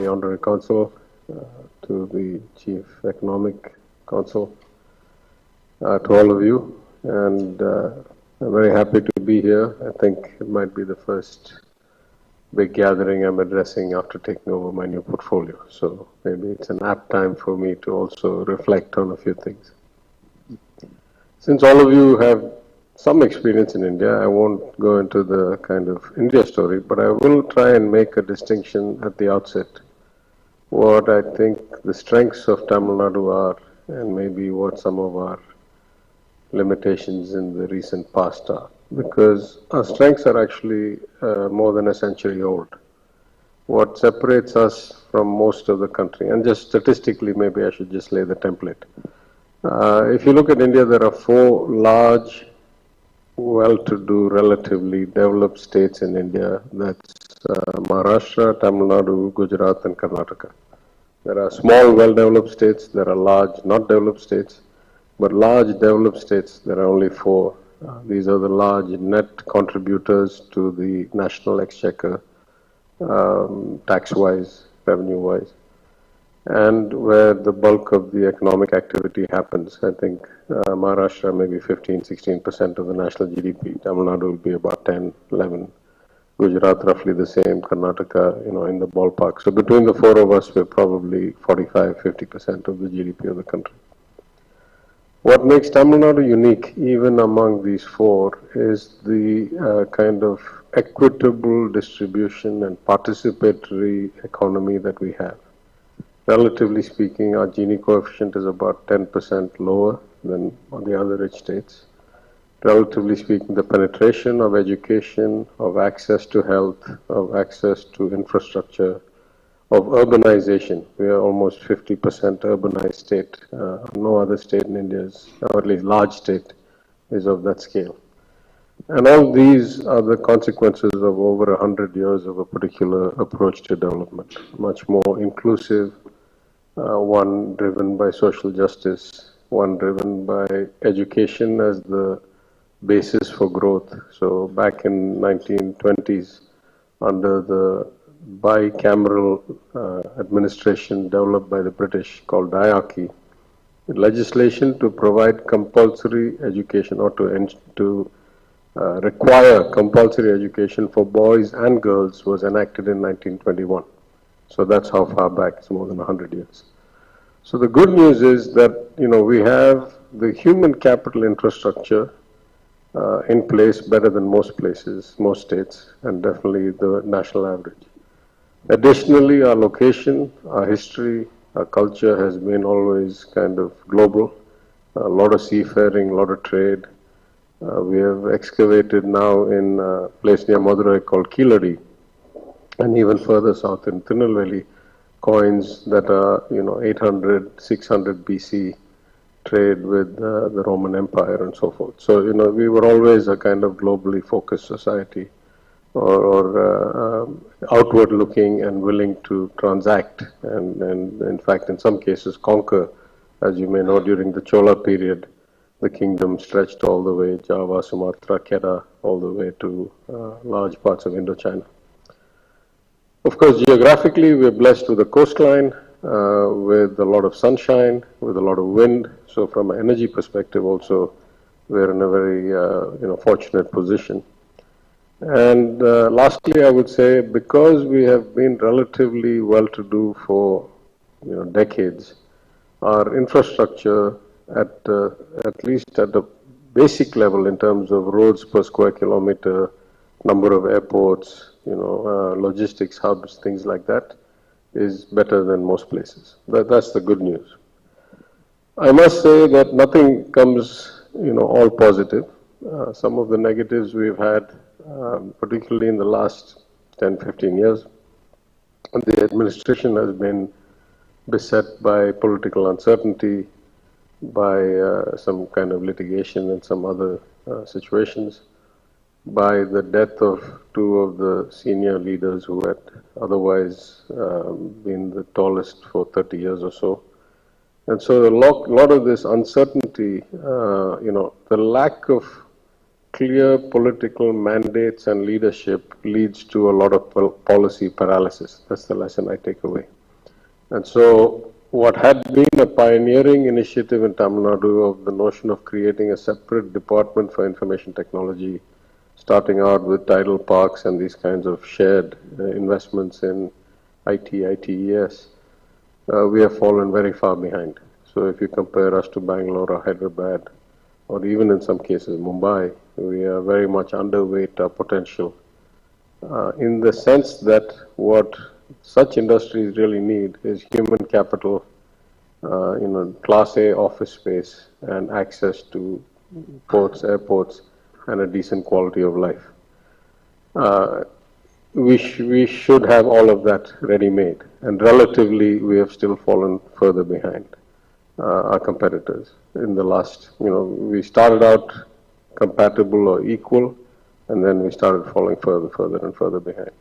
Honorary Counsel, to the Chief Economic Counsel, to all of you, and I'm very happy to be here. I think it might be the first big gathering I'm addressing after taking over my new portfolio, so maybe it's an apt time for me to also reflect on a few things. Since all of you have some experience in India, I won't go into the kind of India story, but I will try and make a distinction at the outset. What I think the strengths of Tamil Nadu are, and maybe what some of our limitations in the recent past are. Because our strengths are actually more than a century old. What separates us from most of the country, and just statistically, maybe I should just lay the template. If you look at India, there are 4 large, well-to-do, relatively developed states in India. That's Maharashtra, Tamil Nadu, Gujarat, and Karnataka. There are small, well-developed states. There are large, not developed states. But large, developed states, there are only 4. These are the large net contributors to the national exchequer, tax-wise, revenue-wise, and where the bulk of the economic activity happens. I think Maharashtra maybe 15-16% of the national GDP. Tamil Nadu will be about 10, 11. Gujarat roughly the same. Karnataka, in the ballpark. So between the 4 of us, we're probably 45-50% of the GDP of the country. What makes Tamil Nadu unique, even among these 4, is the kind of equitable distribution and participatory economy that we have. Relatively speaking, our Gini coefficient is about 10% lower than the other rich states. Relatively speaking, the penetration of education, of access to health, of access to infrastructure, of urbanization. We are almost 50% urbanized state. No other state in India, or at least large state, is of that scale. And all these are the consequences of over 100 years of a particular approach to development. Much more inclusive, one driven by social justice, one driven by education as the basis for growth. So back in 1920s, under the bicameral administration developed by the British called diarchy, legislation to provide compulsory education, or to require compulsory education for boys and girls, was enacted in 1921. So that's how far back. It's more than 100 years. So the good news is that we have the human capital infrastructure in place better than most places, most states, and definitely the national average. Additionally, our location, our history, our culture has been always kind of global. A lot of seafaring, a lot of trade. We have excavated now in a place near Madurai called Keeladi, and even further south in Tirunelveli, coins that are 800, 600 BC trade with the Roman Empire and so forth. So we were always a kind of globally focused society, or outward looking and willing to transact, and in fact in some cases conquer. As you may know, during the Chola period, the kingdom stretched all the way, Java, Sumatra, Kedah, all the way to large parts of Indochina. Of course, geographically, we're blessed with a coastline, with a lot of sunshine, with a lot of wind. So from an energy perspective also, we're in a very fortunate position. And lastly, I would say, because we have been relatively well-to-do for decades, our infrastructure at least at the basic level in terms of roads per square kilometer, number of airports, logistics hubs, things like that, is better than most places. That's the good news. I must say that nothing comes, all positive. Some of the negatives we've had, particularly in the last 10-15 years, the administration has been beset by political uncertainty, by some kind of litigation and some other situations, by the death of 2 of the senior leaders who had otherwise been the tallest for 30 years or so. And so a lot of this uncertainty, the lack of clear political mandates and leadership leads to a lot of policy paralysis. That's the lesson I take away. And so what had been a pioneering initiative in Tamil Nadu of the notion of creating a separate department for information technology, starting out with tidal parks and these kinds of shared investments in IT, ITES, we have fallen very far behind. So if you compare us to Bangalore or Hyderabad, or even in some cases Mumbai, we are very much underweight our potential in the sense that what such industries really need is human capital, class A office space and access to ports, airports, and a decent quality of life. We should have all of that ready-made, and relatively we have still fallen further behind our competitors. In the last, we started out compatible or equal, and then we started falling further and further behind.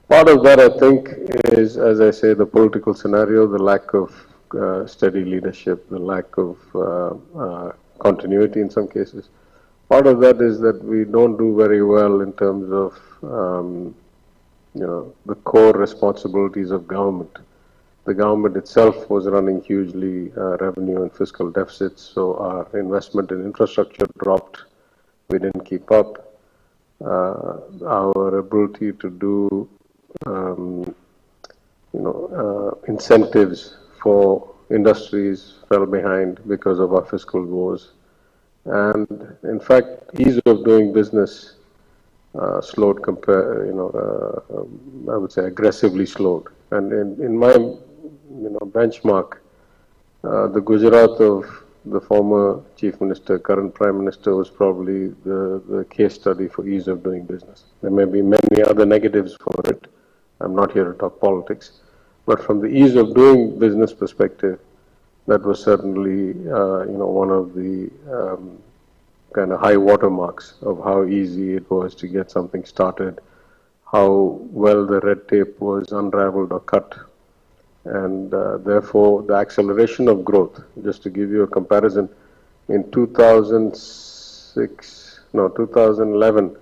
Part of that, I think, is, as I say, the political scenario, the lack of steady leadership, the lack of continuity in some cases. Part of that is that we don't do very well in terms of, the core responsibilities of government. The government itself was running hugely revenue and fiscal deficits, so our investment in infrastructure dropped. We didn't keep up. Our ability to do, incentives for industries fell behind because of our fiscal woes. And in fact, ease of doing business slowed, I would say aggressively slowed. And in my benchmark, the Gujarat of the former Chief Minister, current Prime Minister, was probably the case study for ease of doing business. There may be many other negatives for it. I'm not here to talk politics. But from the ease of doing business perspective, that was certainly, one of the kind of high watermarks of how easy it was to get something started, how well the red tape was unraveled or cut. And therefore, the acceleration of growth, just to give you a comparison, in 2011,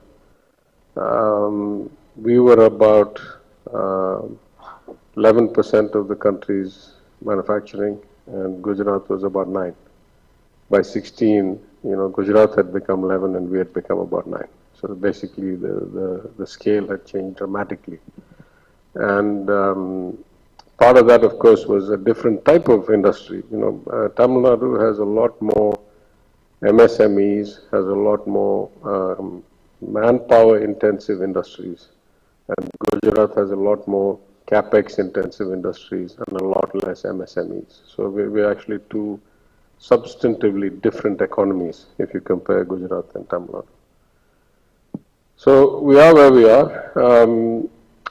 we were about 11% of the country's manufacturing, and Gujarat was about 9. By 16, Gujarat had become 11 and we had become about 9. So basically, the scale had changed dramatically. And part of that, of course, was a different type of industry. Tamil Nadu has a lot more MSMEs, has a lot more manpower-intensive industries, and Gujarat has a lot more capex-intensive industries and a lot less MSMEs. So we're actually two substantively different economies if you compare Gujarat and Tamil Nadu. So we are where we are.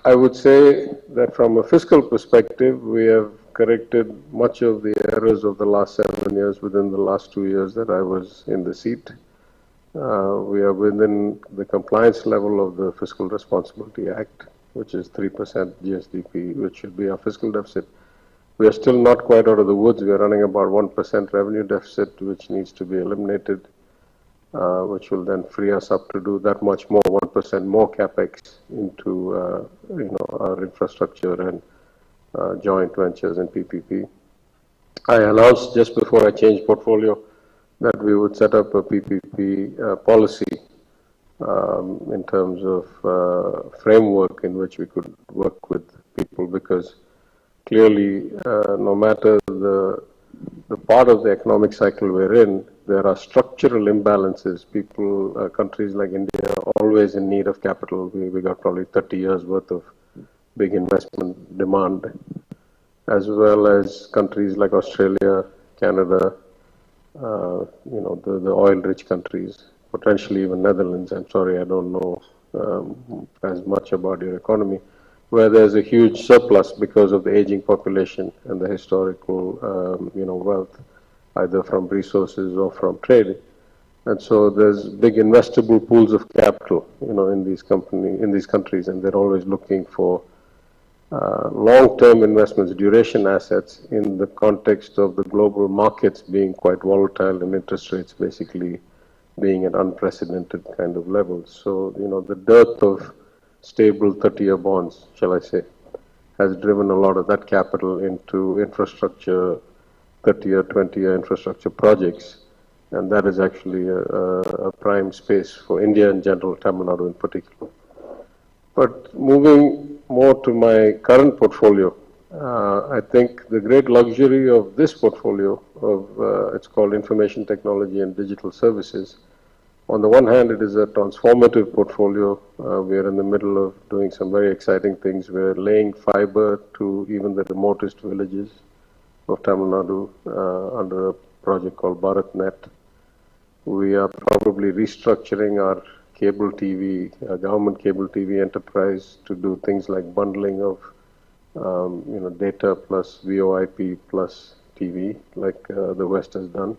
I would say that from a fiscal perspective, we have corrected much of the errors of the last 7 years within the last 2 years that I was in the seat. We are within the compliance level of the Fiscal Responsibility Act, which is 3% GSDP, which should be our fiscal deficit. We are still not quite out of the woods. We are running about 1% revenue deficit, which needs to be eliminated, which will then free us up to do that much more, 1% more capex into our infrastructure and joint ventures and PPP. I announced just before I changed portfolio that we would set up a PPP policy in terms of framework in which we could work with people, because clearly no matter the part of the economic cycle we're in, there are structural imbalances. People, countries like India are always in need of capital. We got probably 30 years worth of big investment demand, as well as countries like Australia, Canada, the oil-rich countries, potentially even Netherlands. I'm sorry, I don't know as much about your economy, where there's a huge surplus because of the aging population and the historical, wealth, either from resources or from trade. And so there's big investable pools of capital, in these countries, and they're always looking for long-term investments, duration assets, in the context of the global markets being quite volatile and interest rates basically being at unprecedented kind of levels. So, the dearth of stable 30-year bonds, shall I say, has driven a lot of that capital into infrastructure, 30-year, 20-year infrastructure projects. And that is actually a prime space for India in general, Tamil Nadu in particular. But moving more to my current portfolio, I think the great luxury of this portfolio it's called Information Technology and Digital Services. On the one hand, it is a transformative portfolio. We are in the middle of doing some very exciting things. We're laying fiber to even the remotest villages of Tamil Nadu under a project called BharatNet. We are probably restructuring our cable TV, government cable TV enterprise to do things like bundling of data plus VoIP plus TV, like the West has done,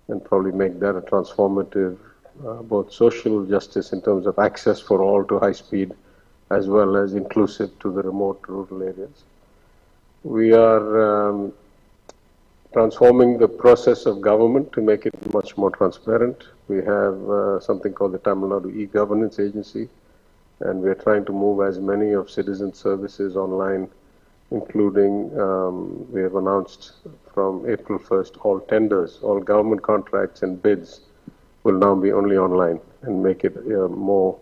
and probably make that a transformative, both social justice in terms of access for all to high speed, as well as inclusive to the remote rural areas. We are transforming the process of government to make it much more transparent. We have something called the Tamil Nadu e-Governance Agency, and we are trying to move as many of citizen services online, including we have announced from April 1st, all tenders, all government contracts and bids will now be only online, and make it more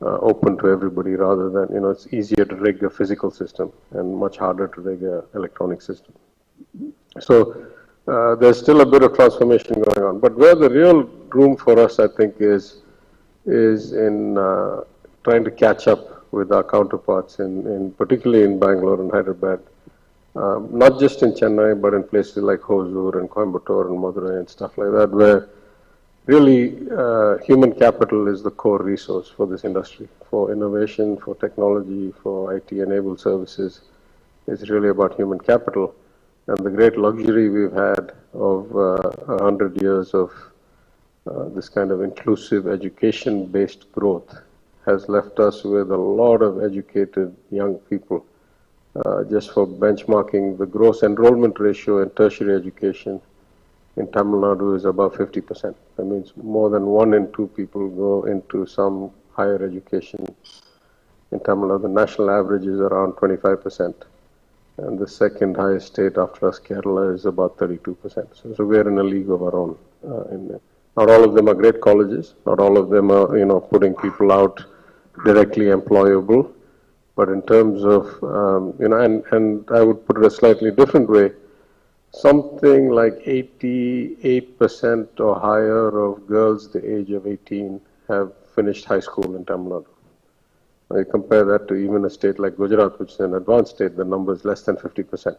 open to everybody, rather than, it's easier to rig a physical system and much harder to rig an electronic system. So there's still a bit of transformation going on, but where the real room for us, I think, is in trying to catch up with our counterparts, particularly in Bangalore and Hyderabad, not just in Chennai, but in places like Hosur and Coimbatore and Madurai and stuff like that, where really human capital is the core resource for this industry, for innovation, for technology, for IT-enabled services. It's really about human capital. And the great luxury we've had of 100 years of this kind of inclusive education-based growth has left us with a lot of educated young people. Just for benchmarking, the gross enrollment ratio in tertiary education in Tamil Nadu is above 50%. That means more than 1 in 2 people go into some higher education in Tamil Nadu. The national average is around 25%. And the second highest state after us, Kerala, is about 32%. So we're in a league of our own. Not all of them are great colleges. Not all of them are, putting people out directly employable. But in terms of, and I would put it a slightly different way, something like 88% or higher of girls the age of 18 have finished high school in Tamil Nadu. You compare that to even a state like Gujarat, which is an advanced state, the number is less than 50%.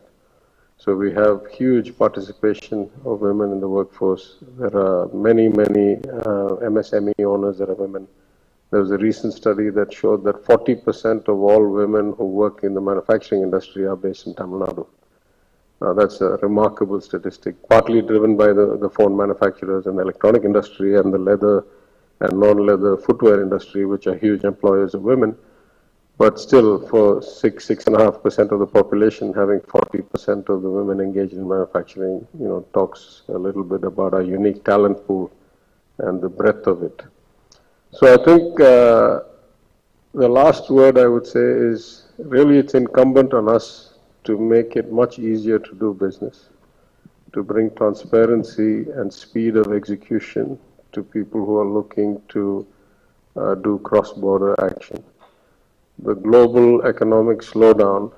So we have huge participation of women in the workforce. There are many MSME owners that are women. There was a recent study that showed that 40% of all women who work in the manufacturing industry are based in Tamil Nadu. That's a remarkable statistic, partly driven by the phone manufacturers and the electronic industry and the leather and non-leather footwear industry, which are huge employers of women. But still, for 6.5% of the population, having 40% of the women engaged in manufacturing, talks a little bit about our unique talent pool and the breadth of it. So I think the last word I would say is really it's incumbent on us to make it much easier to do business, to bring transparency and speed of execution to people who are looking to do cross-border action. The global economic slowdown,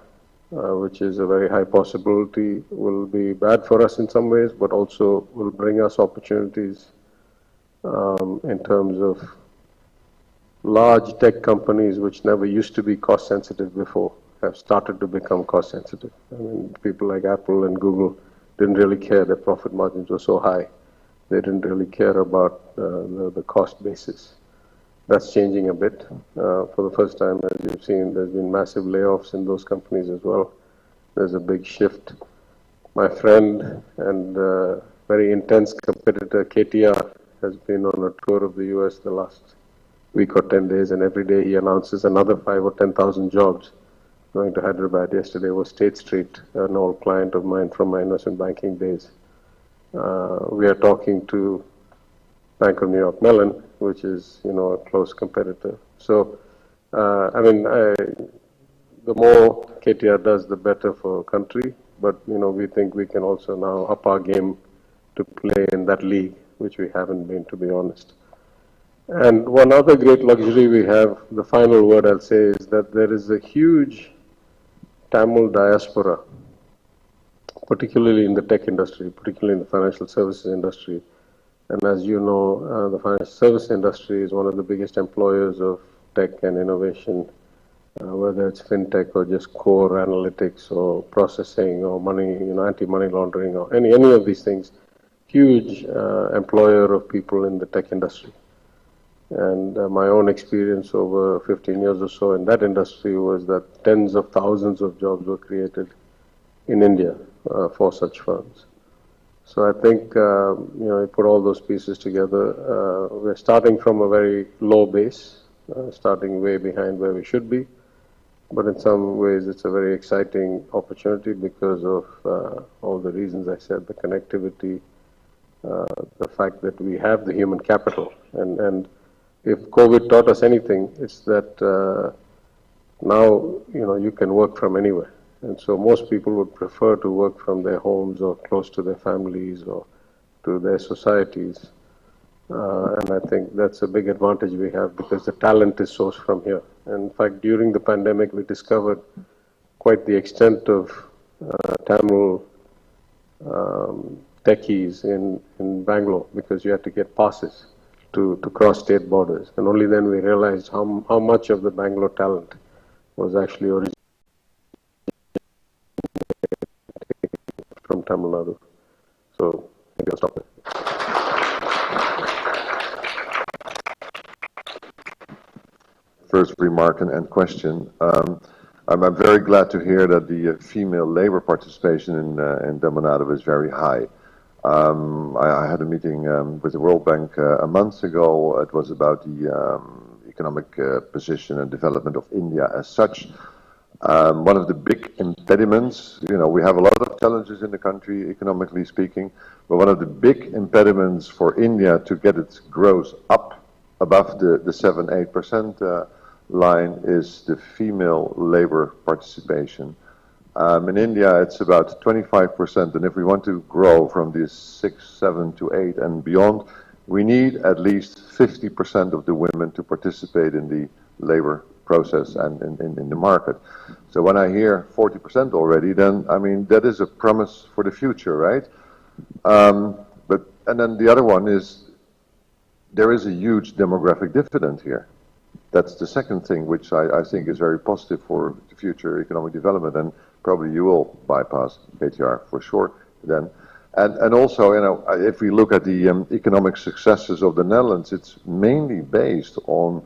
which is a very high possibility, will be bad for us in some ways, but also will bring us opportunities in terms of large tech companies which never used to be cost sensitive before have started to become cost sensitive. I mean, people like Apple and Google didn't really care. Their profit margins were so high. They didn't really care about the cost basis. That's changing a bit. For the first time, as you've seen, there's been massive layoffs in those companies as well. There's a big shift. My friend and very intense competitor, KTR, has been on a tour of the US the last week or 10 days, and every day he announces another 5,000 or 10,000 jobs. Going to Hyderabad yesterday was State Street, an old client of mine from my investment banking days. We are talking to Bank of New York Mellon, which is, a close competitor. So, the more KTR does, the better for country. But, we think we can also now up our game to play in that league, which we haven't been, to be honest. And one other great luxury we have, the final word I'll say, is that there is a huge Tamil diaspora, particularly in the tech industry, particularly in the financial services industry. And as you know, the financial service industry is one of the biggest employers of tech and innovation, whether it's fintech or just core analytics or processing or money, anti-money laundering or any of these things. Huge employer of people in the tech industry. And my own experience over 15 years or so in that industry was that tens of thousands of jobs were created in India for such firms. So I think, you put all those pieces together. We're starting from a very low base, starting way behind where we should be. But in some ways, it's a very exciting opportunity because of all the reasons I said, the connectivity, the fact that we have the human capital. And if COVID taught us anything, it's that now, you can work from anywhere. And so most people would prefer to work from their homes or close to their families or to their societies. And I think that's a big advantage we have because the talent is sourced from here. And in fact, during the pandemic, we discovered quite the extent of Tamil techies in Bangalore because you had to get passes to cross state borders. And only then we realized how much of the Bangalore talent was actually originated from Tamil Nadu. So maybe I'll stop there. First remark and question. I'm very glad to hear that the female labor participation in Tamil Nadu is very high. I had a meeting with the World Bank a month ago. It was about the economic position and development of India as such. One of the big impediments, we have a lot of challenges in the country, economically speaking, but one of the big impediments for India to get its growth up above the 7-8% line is the female labor participation. In India, it's about 25%, and if we want to grow from this 6, 7 to 8 and beyond, we need at least 50% of the women to participate in the labor process and in the market. So when I hear 40% already, then that is a promise for the future, right? And then the other one is there is a huge demographic dividend here. That's the second thing which I think is very positive for the future economic development, and probably you will bypass PTR for sure then. And also, if we look at the economic successes of the Netherlands, it's mainly based on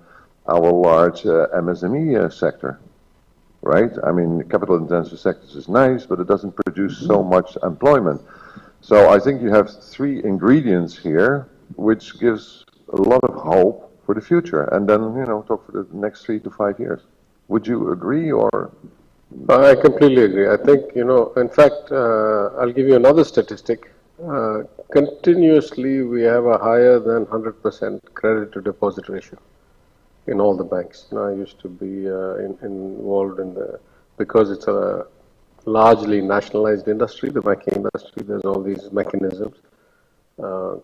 our large MSME sector, right? Capital-intensive sectors is nice, but it doesn't produce so much employment. So I think you have three ingredients here, which gives a lot of hope for the future, and then, talk for the next 3 to 5 years. Would you agree, or? I completely agree. I think, in fact, I'll give you another statistic. Continuously, we have a higher than 100% credit to deposit ratio in all the banks. I used to be involved in because it's a largely nationalized industry, the banking industry, there's all these mechanisms,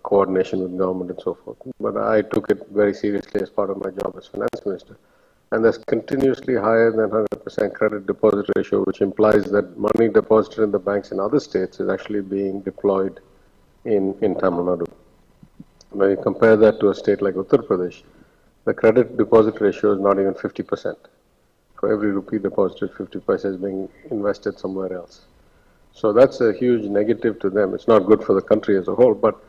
coordination with government and so forth. But I took it very seriously as part of my job as finance minister. And there's continuously higher than 100% credit deposit ratio, which implies that money deposited in the banks in other states is actually being deployed in Tamil Nadu. When you compare that to a state like Uttar Pradesh, the credit deposit ratio is not even 50%. For every rupee deposited, 50 paisa is being invested somewhere else. So that's a huge negative to them. It's not good for the country as a whole, but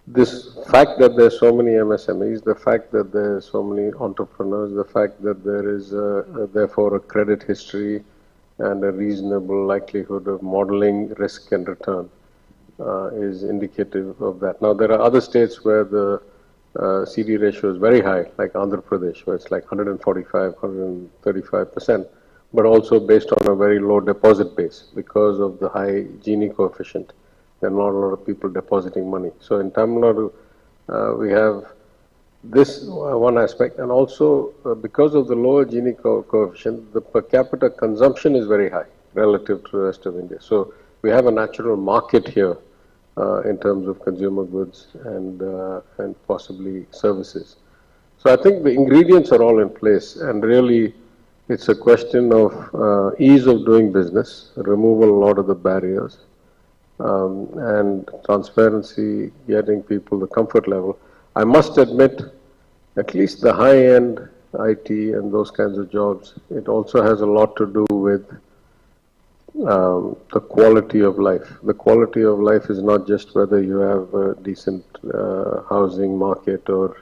this fact that there's so many MSMEs, the fact that there's so many entrepreneurs, the fact that there is therefore a credit history and a reasonable likelihood of modeling risk and return is indicative of that. Now there are other states where the CD ratio is very high, like Andhra Pradesh, where it's like 145, 135%, but also based on a very low deposit base because of the high Gini coefficient. There are not a lot of people depositing money. So in Tamil Nadu, we have this one aspect, and also because of the lower Gini coefficient, the per capita consumption is very high relative to the rest of India. So we have a natural market here in terms of consumer goods and possibly services. So I think the ingredients are all in place, and really it's a question of ease of doing business, removal of a lot of the barriers, and transparency, getting people the comfort level. I must admit, at least the high-end IT and those kinds of jobs, it also has a lot to do with the quality of life. The quality of life is not just whether you have a decent housing market or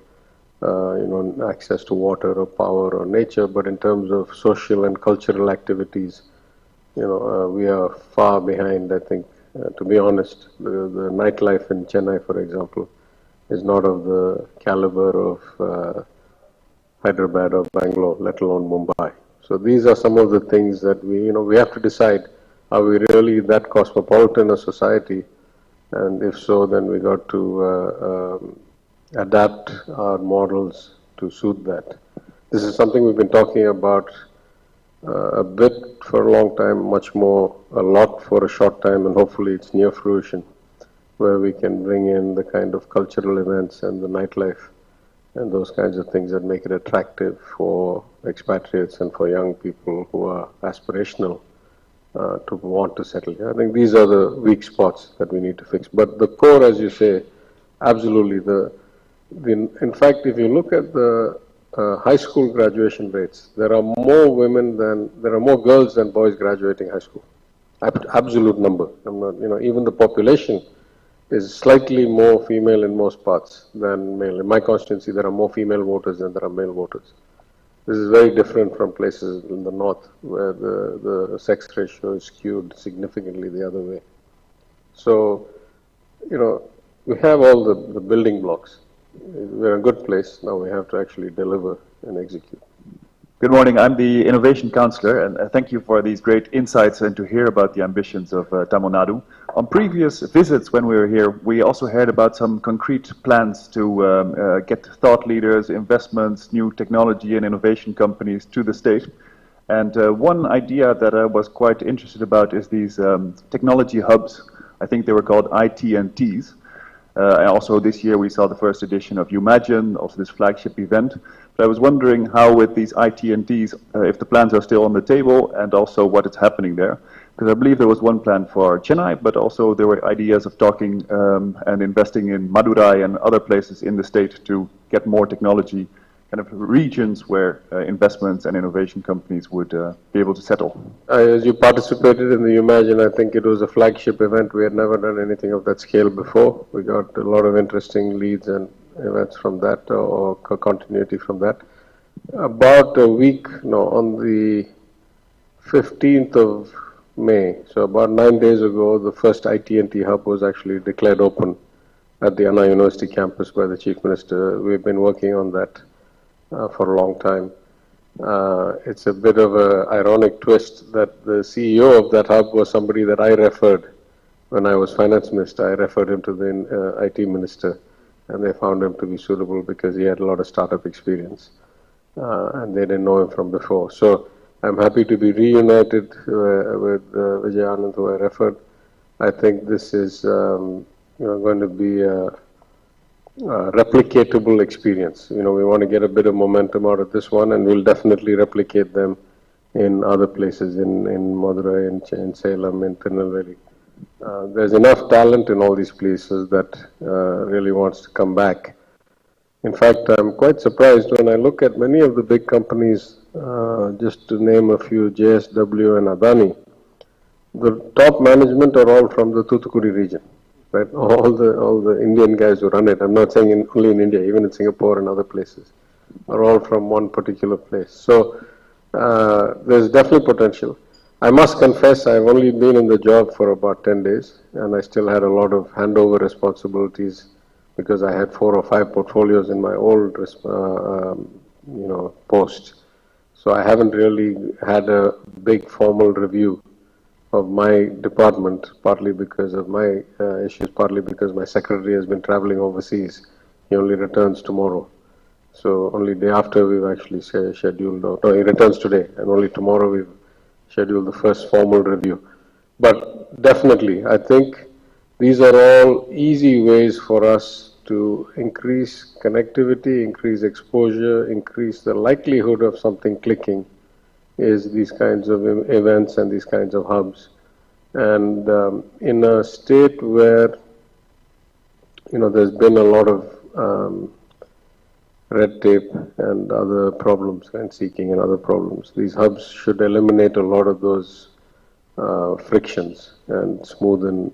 access to water or power or nature, but in terms of social and cultural activities, we are far behind, I think. To be honest, the nightlife in Chennai, for example, is not of the caliber of Hyderabad or Bangalore, let alone Mumbai. So these are some of the things that we have to decide, are we really that cosmopolitan a society? And if so, then we got to adapt our models to suit that. This is something we've been talking about a bit for a long time, much more, a lot for a short time, and hopefully it's near fruition, where we can bring in the kind of cultural events and the nightlife and those kinds of things that make it attractive for expatriates and for young people who are aspirational to want to settle here. I think these are the weak spots that we need to fix. But the core, as you say, absolutely. In fact, if you look at the high school graduation rates, there are more girls than boys graduating high school. Absolute number. I'm not, even the population is slightly more female in most parts than male. In my constituency, there are more female voters than there are male voters. This is very different from places in the north where the sex ratio is skewed significantly the other way. So, we have all the building blocks. We're in a good place. Now we have to actually deliver and execute. Good morning. I'm the Innovation Counselor, and thank you for these great insights and to hear about the ambitions of Tamil Nadu. On previous visits when we were here, we also heard about some concrete plans to get thought leaders, investments, new technology and innovation companies to the state. And one idea that I was quite interested about is these technology hubs. I think they were called ITNTs. And also this year we saw the first edition of Imagine, also this flagship event. But I was wondering how with these ITNTs, if the plans are still on the table and also what is happening there. Because I believe there was one plan for Chennai, but also there were ideas of talking and investing in Madurai and other places in the state to get more technology, kind of regions where investments and innovation companies would be able to settle. As you participated in the Imagine, I think it was a flagship event. We had never done anything of that scale before. We got a lot of interesting leads and events from that, or continuity from that. About a week, on the 15th of May, so about 9 days ago, the first ITNT hub was actually declared open at the Anna University campus by the Chief Minister. We've been working on that for a long time. It's a bit of an ironic twist that the CEO of that hub was somebody that I referred when I was finance minister. I referred him to the IT minister, and they found him to be suitable because he had a lot of startup experience, and they didn't know him from before. So I'm happy to be reunited with Vijay Anand, who I referred. I think this is going to be a replicatable experience. We want to get a bit of momentum out of this one, and we'll definitely replicate them in other places, in Madurai, in Salem, in Tirunelveli. There's enough talent in all these places that really wants to come back. In fact, I'm quite surprised when I look at many of the big companies, just to name a few, JSW and Adani. The top management are all from the Thoothukudi region. Right? All the Indian guys who run it, I'm not saying only in India, even in Singapore and other places, are all from one particular place. So there's definitely potential. I must confess, I've only been in the job for about 10 days, and I still had a lot of handover responsibilities because I had 4 or 5 portfolios in my old post. So I haven't really had a big formal review of my department, partly because of my issues, partly because my secretary has been traveling overseas. He only returns tomorrow. So only day after we've actually scheduled, no, he returns today, and only tomorrow we've scheduled the first formal review. But definitely, I think these are all easy ways for us to increase connectivity, increase exposure, increase the likelihood of something clicking, is these kinds of events and these kinds of hubs. And in a state where, there's been a lot of red tape and other problems, rent seeking and other problems, these hubs should eliminate a lot of those frictions and smoothen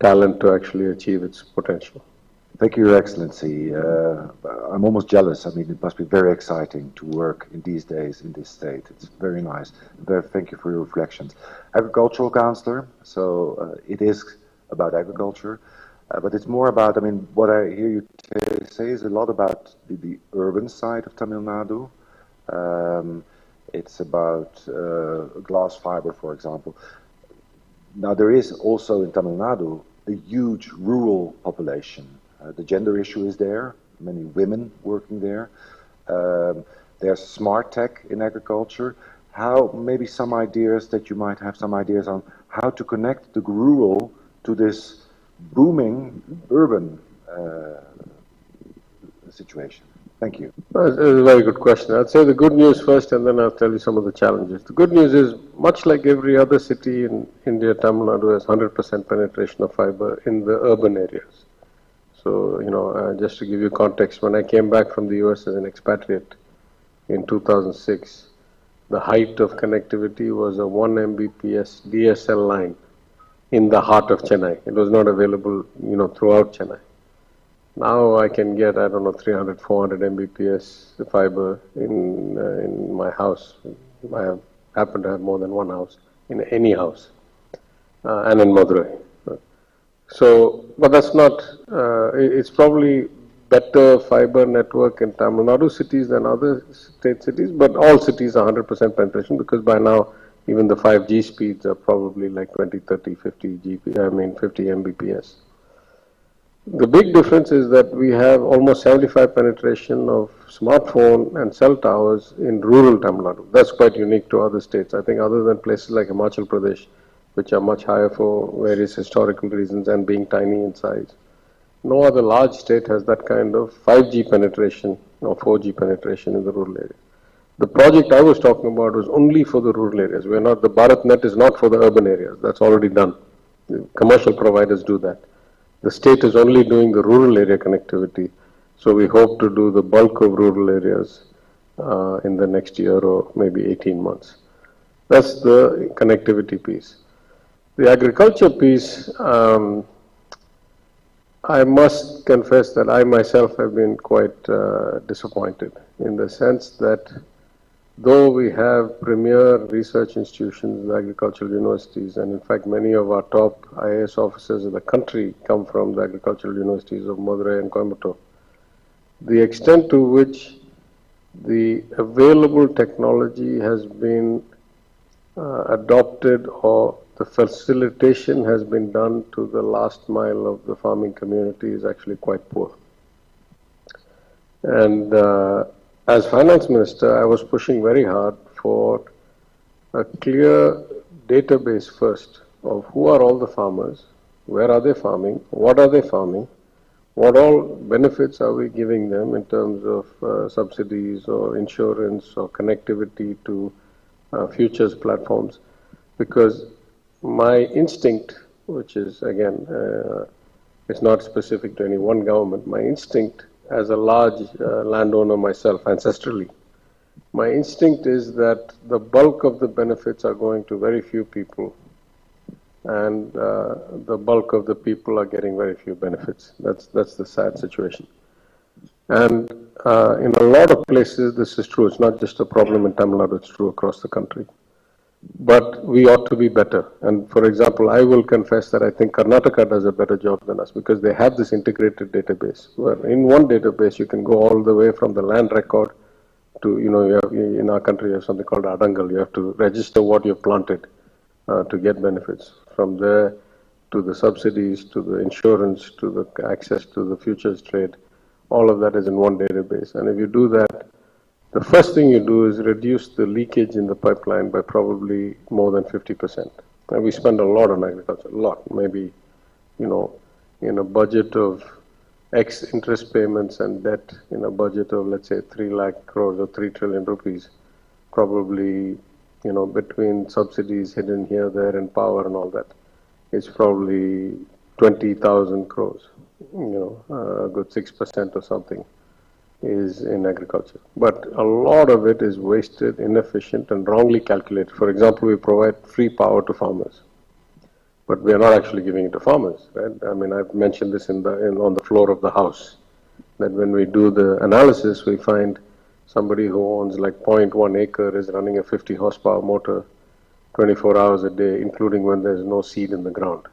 talent to actually achieve its potential. Thank you, Your Excellency. I'm almost jealous. I mean, it must be very exciting to work in these days in this state. It's very nice. Thank you for your reflections. Agricultural Councillor, so it is about agriculture, but it's more about, I mean, what I hear you say is a lot about the urban side of Tamil Nadu. It's about glass fiber, for example. Now, there is also in Tamil Nadu a huge rural population. The gender issue is there, many women working there. There's smart tech in agriculture. How, maybe some ideas that you might have some ideas on how to connect the rural to this booming urban situation. Thank you. It's a very good question. I'd say the good news first, and then I'll tell you some of the challenges. The good news is, much like every other city in India, Tamil Nadu has 100% penetration of fiber in the urban areas. So, just to give you context, when I came back from the US as an expatriate in 2006, the height of connectivity was a 1 Mbps DSL line in the heart of Chennai. It was not available, throughout Chennai. Now I can get, 300, 400 Mbps fiber in my house. I happen to have more than one house, in any house, and in Madurai. So, but that's not, it's probably better fiber network in Tamil Nadu cities than other state cities, but all cities are 100% penetration, because by now even the 5G speeds are probably like 20, 30, 50 50 Mbps. The big difference is that we have almost 75% penetration of smartphone and cell towers in rural Tamil Nadu. That's quite unique to other states. I think other than places like Himachal Pradesh, which are much higher for various historical reasons and being tiny in size, no other large state has that kind of 5G penetration or 4G penetration in the rural areas. The project I was talking about was only for the rural areas. The BharatNet is not for the urban areas. That's already done. The commercial providers do that. The state is only doing the rural area connectivity. So we hope to do the bulk of rural areas in the next year or maybe 18 months. That's the connectivity piece. The agriculture piece, I must confess that I myself have been quite disappointed, in the sense that though we have premier research institutions, agricultural universities, and in fact many of our top IAS officers in the country come from the agricultural universities of Madurai and Coimbatore, the extent to which the available technology has been adopted, or the facilitation has been done to the last mile of the farming community, is actually quite poor. And as finance minister, I was pushing very hard for a clear database first of who are all the farmers, where are they farming, what are they farming, what all benefits are we giving them in terms of subsidies or insurance or connectivity to futures platforms. Because my instinct, which is again, it's not specific to any one government, my instinct as a large landowner myself, ancestrally, my instinct is that the bulk of the benefits are going to very few people, and the bulk of the people are getting very few benefits. That's the sad situation. And in a lot of places this is true. It's not just a problem in Tamil Nadu, it's true across the country. But we ought to be better. And for example, I will confess that I think Karnataka does a better job than us, because they have this integrated database, where in one database you can go all the way from the land record to, you have, in our country you have something called Adangal. You have to register what you've planted to get benefits. From there to the subsidies, to the insurance, to the access to the futures trade, all of that is in one database. And if you do that, the first thing you do is reduce the leakage in the pipeline by probably more than 50%. And we spend a lot on agriculture, a lot, maybe, in a budget of X interest payments and debt, in a budget of, let's say, 3 lakh crores or 3 trillion rupees, probably, between subsidies hidden here, there, and power and all that, it's probably 20,000 crores, a good 6% or something is in agriculture. But a lot of it is wasted, inefficient, and wrongly calculated. For example, we provide free power to farmers, but we are not actually giving it to farmers, right? I mean, I've mentioned this on the floor of the House, that when we do the analysis, we find somebody who owns like 0.1 acre is running a 50 horsepower motor 24 hours a day, including when there's no seed in the ground,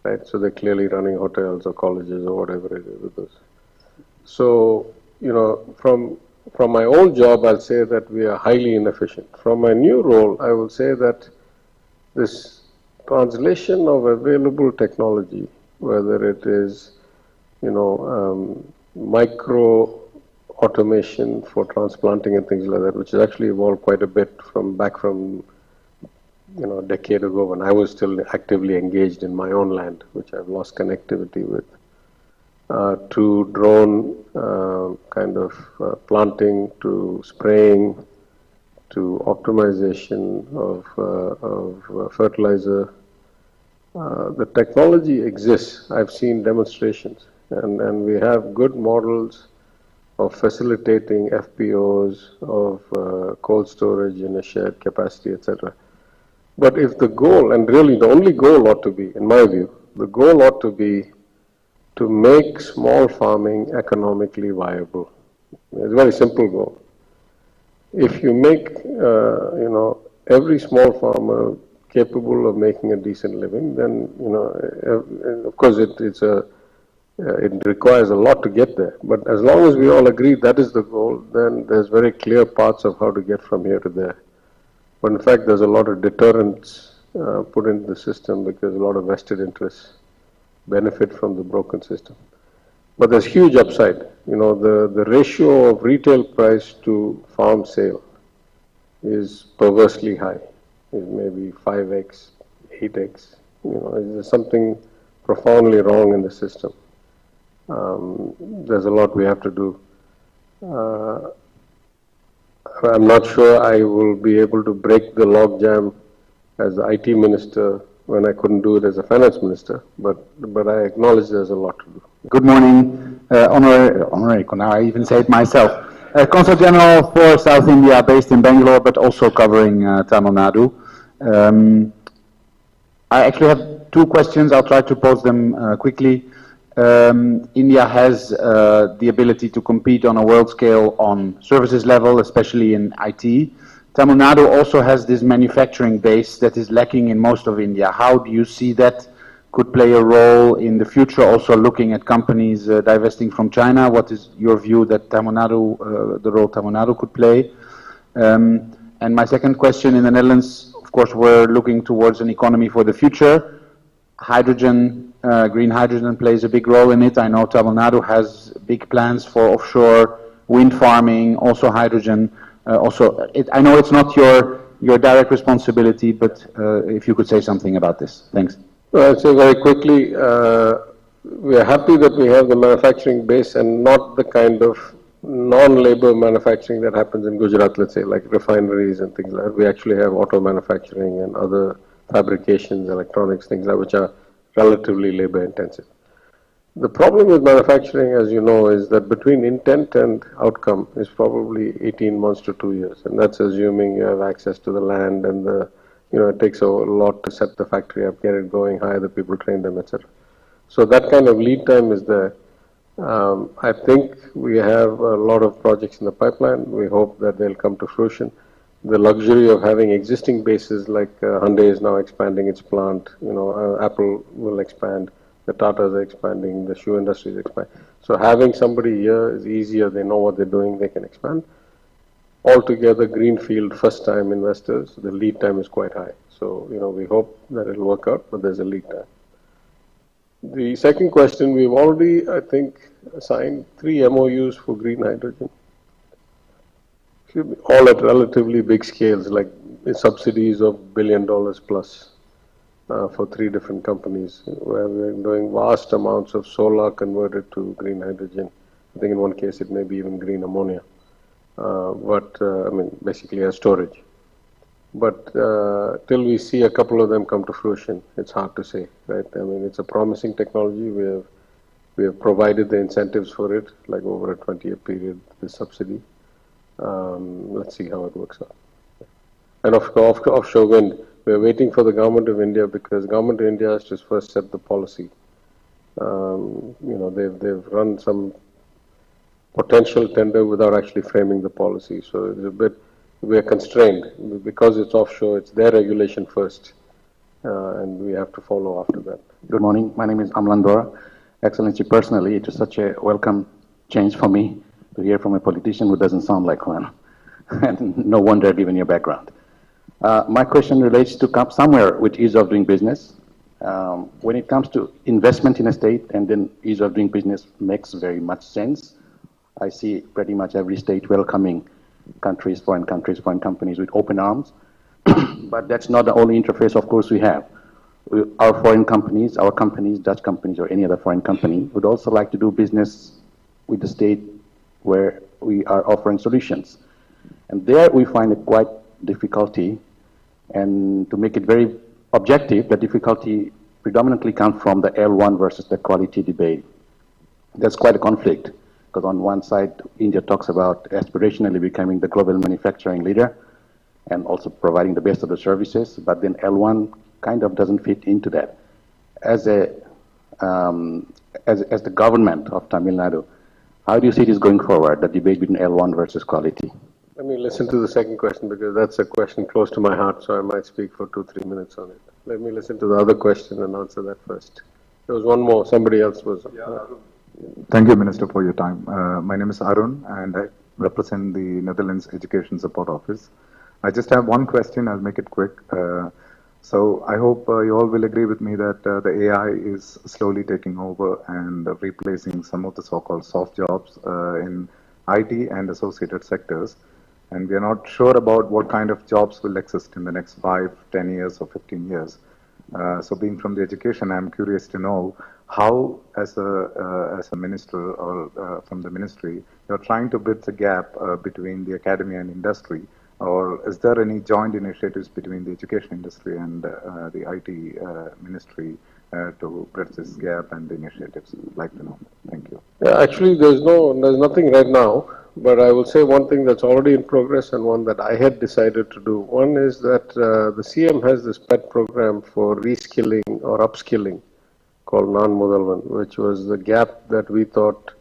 right? So they're clearly running hotels or colleges or whatever it is with this. So, from my old job, I'll say that we are highly inefficient. From my new role, I will say that this translation of available technology, whether it is, micro automation for transplanting and things like that, which has actually evolved quite a bit back from a decade ago when I was still actively engaged in my own land, which I've lost connectivity with, to drone planting, to spraying, to optimization of fertilizer. The technology exists. I've seen demonstrations, and we have good models of facilitating FPOs, of cold storage in a shared capacity, etc. But if the goal, and really the only goal ought to be, in my view, the goal ought to be to make small farming economically viable. It's a very simple goal. If you make, every small farmer capable of making a decent living, then, of course it requires a lot to get there. But as long as we all agree that is the goal, then there's very clear paths of how to get from here to there. But in fact, there's a lot of deterrents put into the system because a lot of vested interests benefit from the broken system. But there's huge upside. The ratio of retail price to farm sale is perversely high. It's maybe 5x, 8x. There's something profoundly wrong in the system. There's a lot we have to do. I'm not sure I will be able to break the logjam as the IT minister when I couldn't do it as a finance minister, but I acknowledge there's a lot to do. Good morning, Honorary, now I even say it myself. Consul General for South India, based in Bangalore, but also covering Tamil Nadu. I actually have 2 questions. I'll try to pose them quickly. India has the ability to compete on a world scale on services level, especially in IT. Tamil Nadu also has this manufacturing base that is lacking in most of India. How do you see that could play a role in the future, also looking at companies divesting from China? What is your view that Tamil Nadu, the role Tamil Nadu could play? And my second question, in the Netherlands, of course, we're looking towards an economy for the future. Hydrogen, green hydrogen plays a big role in it. I know Tamil Nadu has big plans for offshore wind farming, also hydrogen. I know it's not your direct responsibility, but if you could say something about this. Thanks. Well, I'll say very quickly, we are happy that we have the manufacturing base and not the kind of non-labor manufacturing that happens in Gujarat, let's say, like refineries and things like that. We actually have auto manufacturing and other fabrications, electronics, things like that, which are relatively labor intensive. The problem with manufacturing, as you know, is that between intent and outcome is probably 18 months to 2 years. And that's assuming you have access to the land and it takes a lot to set the factory up, get it going, hire the people, train them, etc. So that kind of lead time is there. I think we have a lot of projects in the pipeline. We hope that they'll come to fruition. The luxury of having existing bases like Hyundai is now expanding its plant, Apple will expand. The Tatas are expanding, the shoe industry is expanding. So having somebody here is easier, they know what they're doing, they can expand. Altogether, greenfield, first-time investors, the lead time is quite high. So, we hope that it'll work out, but there's a lead time. The second question, we've already, I think, signed 3 MOUs for green hydrogen, all at relatively big scales, like subsidies of $1 billion plus for 3 different companies, where we're doing vast amounts of solar converted to green hydrogen. I think in one case it may be even green ammonia, I mean basically as storage. But till we see a couple of them come to fruition, it's hard to say, right? I mean, it's a promising technology. We have provided the incentives for it, like over a 20-year period, the subsidy. Let's see how it works out. And offshore wind, we're waiting for the government of India, because government of India has to first set the policy. You know, they've run some potential tender without actually framing the policy. So it's a bit, we're constrained because it's offshore. It's their regulation first, and we have to follow after that. Good morning. My name is Amlan Dora. Excellency, personally, it is such a welcome change for me to hear from a politician who doesn't sound like one. And no wonder, given your background. My question relates to somewhere with ease of doing business. When it comes to investment in a state, and then ease of doing business makes very much sense. I see pretty much every state welcoming countries, foreign companies with open arms. But that's not the only interface, of course, we have. Our foreign companies, our companies, Dutch companies, or any other foreign company would also like to do business with the state where we are offering solutions. And there we find a quite difficulty, and to make it very objective, the difficulty predominantly comes from the L1 versus the quality debate. There's quite a conflict, because on one side, India talks about aspirationally becoming the global manufacturing leader and also providing the best of the services, but then L1 kind of doesn't fit into that. As the government of Tamil Nadu, how do you see this going forward, the debate between L1 versus quality? Let me listen to the second question, because that's a question close to my heart, so I might speak for 2-3 minutes on it. Let me listen to the other question and answer that first. There was one more, somebody else was. Thank you, Minister, for your time. My name is Arun, and I represent the Netherlands Education Support Office. I just have one question. I'll make it quick. So I hope you all will agree with me that the AI is slowly taking over and replacing some of the so-called soft jobs in IT and associated sectors. And we are not sure about what kind of jobs will exist in the next 5, 10 years or 15 years. So being from the education, I'm curious to know how, as a minister or from the ministry, you're trying to bridge the gap between the academy and industry, or is there any joint initiatives between the education industry and the IT ministry to bridge this gap and the initiatives? I'd like to know. Thank you. Yeah, actually, there's nothing right now, but I will say one thing that's already in progress and one that I had decided to do. One is that the CM has this PET program for reskilling or upskilling called Non-Mudalvan, which was the gap that we thought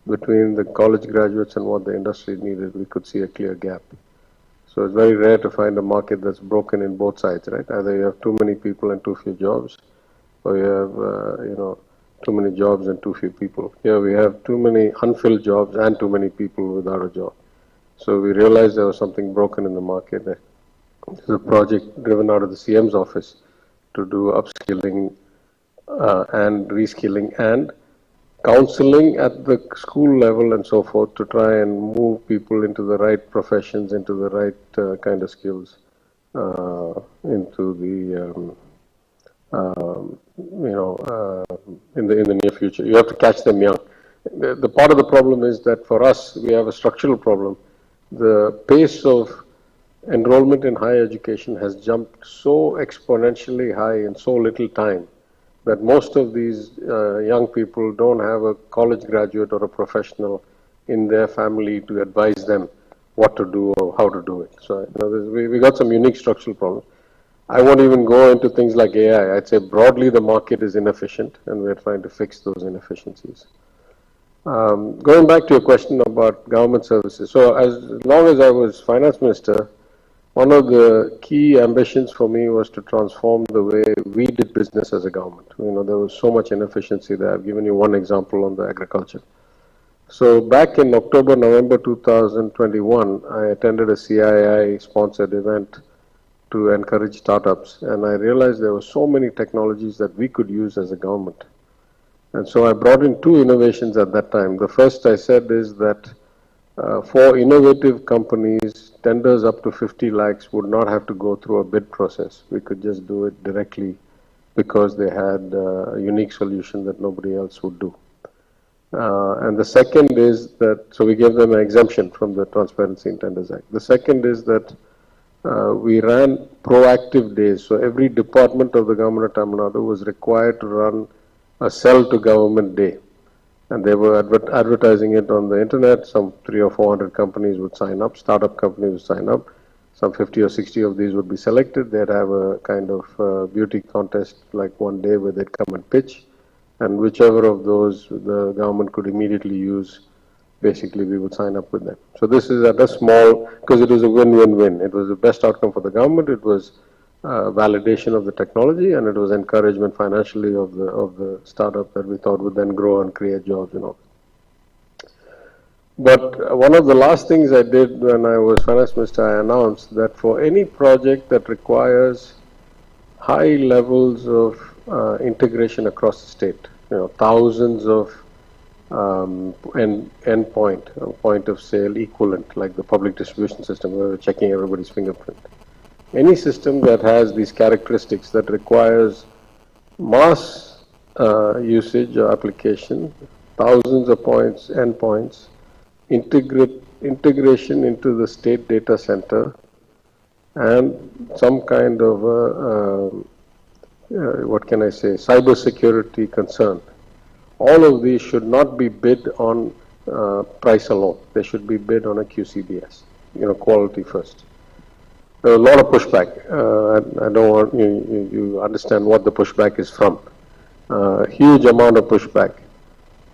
between the college graduates and what the industry needed. We could see a clear gap. So it's very rare to find a market that's broken in both sides, right? Either you have too many people and too few jobs, or you have, too many jobs and too few people. Here we have too many unfilled jobs and too many people without a job. So we realized there was something broken in the market. There's a project driven out of the CM's office to do upskilling and reskilling and counseling at the school level and so forth to try and move people into the right professions, into the right kind of skills, into the in the near future. You have to catch them young. The part of the problem is that for us, we have a structural problem. The pace of enrollment in higher education has jumped so exponentially high in so little time that most of these young people don't have a college graduate or a professional in their family to advise them what to do or how to do it. So we got some unique structural problems. I won't even go into things like AI. I'd say broadly the market is inefficient and we're trying to fix those inefficiencies. Going back to your question about government services. So as long as I was finance minister, one of the key ambitions for me was to transform the way we did business as a government. There was so much inefficiency there. I've given you one example on the agriculture. So back in October, November 2021, I attended a CII-sponsored event to encourage startups, and I realized there were so many technologies that we could use as a government And so I brought in two innovations at that time. The first I said is that for innovative companies, tenders up to 50 lakhs would not have to go through a bid process. We could just do it directly because they had a unique solution that nobody else would do. And the second is that, so we gave them an exemption from the Transparency in Tenders Act. The second is that we ran proactive days. So every department of the government of Tamil Nadu was required to run a sell to government day. And they were advertising it on the internet. Some 300 or 400 companies would sign up, startup companies would sign up. Some 50 or 60 of these would be selected. They'd have a kind of beauty contest like one day where they'd come and pitch. And whichever of those the government could immediately use, basically we would sign up with them. So this is at a small, because it was a win-win-win. It was the best outcome for the government. It was validation of the technology, and it was encouragement financially of the startup that we thought would then grow and create jobs and all. But one of the last things I did when I was finance minister, I announced that for any project that requires high levels of integration across the state, thousands of point of sale equivalent, like the public distribution system where we're checking everybody's fingerprint. Any system that has these characteristics that requires mass usage or application, thousands of points, endpoints, integration into the state data center, and some kind of what can I say, cyber security concern. All of these should not be bid on price alone. They should be bid on a QCBS, quality first. There was a lot of pushback. I don't want you understand what the pushback is from. Huge amount of pushback.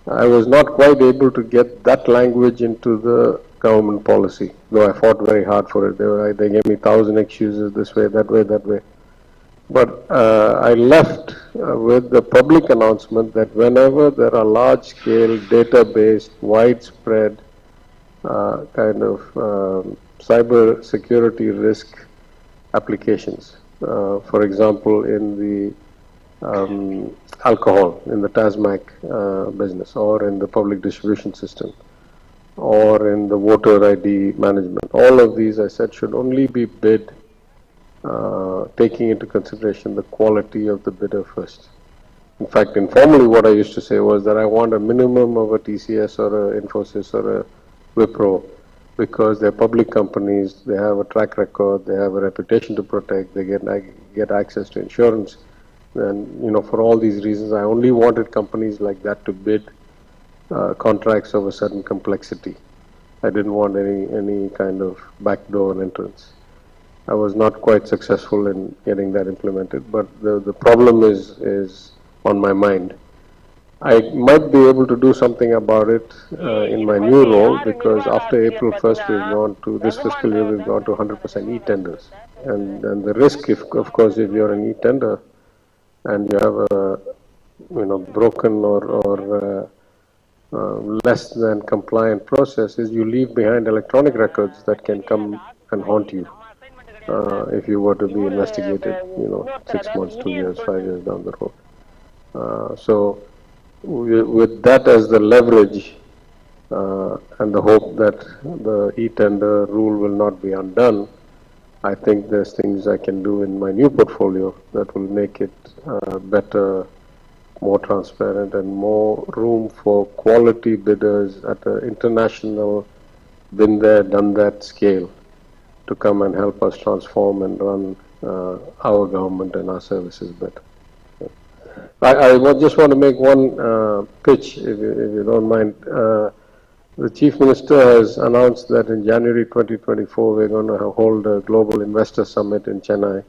I was not quite able to get that language into the government policy, though I fought very hard for it. They gave me 1,000 excuses this way, that way, that way. But I left with the public announcement that whenever there are large-scale, data-based, widespread kind of cyber security risk applications, for example, in the alcohol, in the TASMAC business, or in the public distribution system, or in the voter ID management. All of these, I said, should only be bid taking into consideration the quality of the bidder first. In fact, informally what I used to say was that I want a minimum of a TCS or a Infosys or a Wipro, because they're public companies, they have a track record, they have a reputation to protect, they get access to insurance. And for all these reasons, I only wanted companies like that to bid contracts of a certain complexity. I didn't want any kind of backdoor entrance. I was not quite successful in getting that implemented, but the problem is on my mind. I might be able to do something about it in my new role, because after April 1st we've gone to, this fiscal year we've gone to 100% e-tenders. And the risk, of course, if you're an e-tender and you have a broken or less than compliant process, is you leave behind electronic records that can come and haunt you if you were to be investigated 6 months, 2 years, 5 years down the road. So with that as the leverage and the hope that the e-tender rule will not be undone, I think there's things I can do in my new portfolio that will make it better, more transparent, and more room for quality bidders at an international, been there, done that scale to come and help us transform and run our government and our services better. I just want to make one pitch, if you don't mind. The Chief Minister has announced that in January 2024 we're going to hold a Global Investor Summit in Chennai.